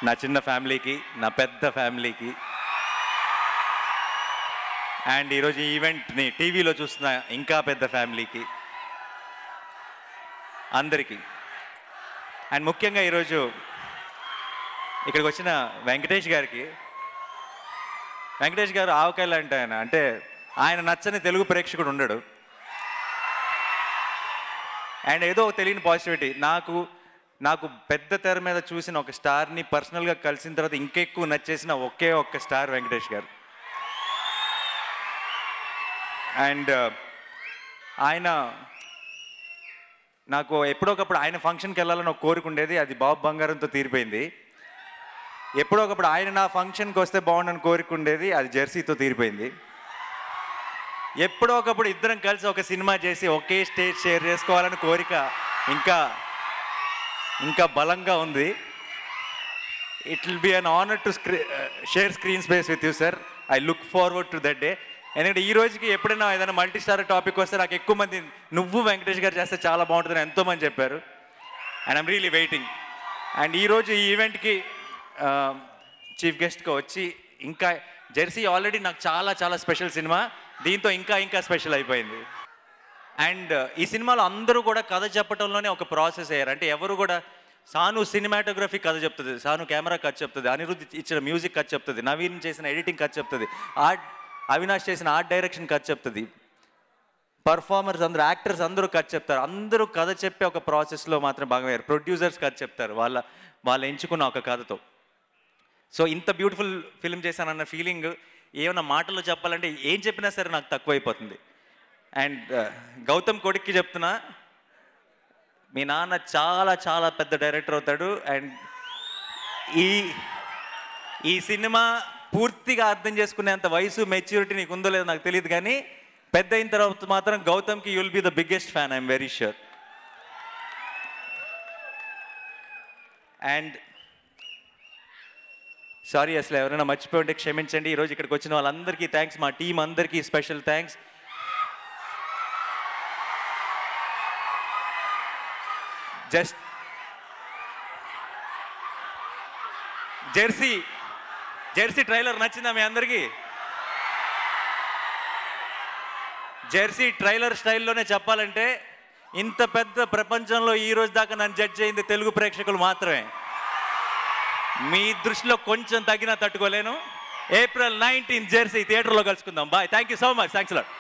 నా చిన్న ఫ్యామిలీకి, నా పెద్ద ఫ్యామిలీకి, అండ్ ఈరోజు ఈ ఈవెంట్ని టీవీలో చూస్తున్న ఇంకా పెద్ద ఫ్యామిలీకి, అందరికీ, అండ్ ముఖ్యంగా ఈరోజు ఇక్కడికి వచ్చిన వెంకటేష్ గారికి. వెంకటేష్ గారు ఆవకాయలు అంటే ఆయన నచ్చని తెలుగు ప్రేక్షకుడు ఉండడు. అండ్ ఏదో తెలియని పాజిటివిటీ. నాకు పెద్ద తెర మీద చూసిన ఒక స్టార్ని పర్సనల్గా కలిసిన తర్వాత ఇంకెక్కువ నచ్చేసిన ఒకే ఒక్క స్టార్ వెంకటేష్ గారు. అండ్ ఆయన నాకు ఎప్పుడొకప్పుడు ఆయన ఫంక్షన్కి వెళ్ళాలని ఒక కోరిక ఉండేది. అది బాబు బంగారంతో తీరిపోయింది. ఎప్పుడొకప్పుడు ఆయన నా ఫంక్షన్కి వస్తే బాగుండని కోరిక ఉండేది. అది జెర్సీతో తీరిపోయింది. ఎప్పుడో ఒకప్పుడు ఇద్దరం కలిసి ఒక సినిమా చేసి ఒకే స్టేజ్ షేర్ చేసుకోవాలని కోరిక ఇంకా బలంగా ఉంది. It will be an honour to share screen space with you sir. I look forward to that day. ఎందుకంటే ఈ రోజుకి ఎప్పుడైనా ఏదైనా మల్టీ స్టార్ టాపిక్ వస్తే నాకు ఎక్కువ మంది నువ్వు వెంకటేష్ గారు చేస్తే చాలా బాగుంటుందని ఎంతోమంది చెప్పారు. And I'm really waiting. And ఈరోజు ఈ ఈవెంట్కి చీఫ్ గెస్ట్గా వచ్చి ఇంకా జెర్సీ ఆల్రెడీ నాకు చాలా చాలా స్పెషల్ సినిమా, దీంతో ఇంకా స్పెషల్ అయిపోయింది. అండ్ ఈ సినిమాలో అందరూ కూడా కథ చెప్పడంలోనే ఒక ప్రాసెస్ అయ్యారు. అంటే ఎవరు కూడా సాను సినిమాటోగ్రఫీ కథ చెప్తుంది, సాను కెమెరా కథ చెప్తుంది, అనిరుద్ధ్ ఇచ్చిన మ్యూజిక్ కథ చెప్తుంది, నవీన్ చేసిన ఎడిటింగ్ కథ చెప్తుంది, అవినాష్ చేసిన ఆర్ట్ డైరెక్షన్ కథ చెప్తుంది, పర్ఫార్మర్స్ అందరూ యాక్టర్స్ అందరూ కథ చెప్తారు. అందరూ కథ చెప్పే ఒక ప్రాసెస్లో మాత్రం భాగమయ్యారు. ప్రొడ్యూసర్స్ కథ చెప్తారు వాళ్ళు ఎంచుకున్న ఒక కథతో. సో ఇంత బ్యూటిఫుల్ ఫిల్మ్ చేశానన్న ఫీలింగ్ ఏమన్నా మాటల్లో చెప్పాలంటే ఏం చెప్పినా సరే నాకు తక్కువైపోతుంది. అండ్ గౌతమ్ కొడుక్కి చెప్తున్నా, మీ నాన్న చాలా చాలా పెద్ద డైరెక్టర్ అవుతాడు. అండ్ ఈ సినిమా పూర్తిగా అర్థం చేసుకునేంత వయసు మెచ్యూరిటీ నీకు ఉందో లేదో నాకు తెలియదు, కానీ పెద్ద అయిన తర్వాత మాత్రం గౌతమ్కి you will be the biggest fan, I'm very sure. And sorry, అసలు ఎవరైనా మర్చిపోయి ఉంటే క్షమించండి. ఈరోజు ఇక్కడికి వచ్చిన వాళ్ళందరికీ థ్యాంక్స్, మా టీం అందరికీ స్పెషల్ థ్యాంక్స్. జెర్సీ ట్రైలర్ నచ్చిందా మీ అందరికీ? జెర్సీ ట్రైలర్ స్టైల్లోనే చెప్పాలంటే ఇంత పెద్ద ప్రపంచంలో ఈ రోజు దాకా నన్ను జడ్జ్ అయింది తెలుగు ప్రేక్షకులు మాత్రమే. మీ దృష్టిలో కొంచెం తగ్గినా తట్టుకోలేను. April 19 జెర్సీ థియేటర్లో కలుసుకుందాం. Bye. Thank you so much. Thanks lot.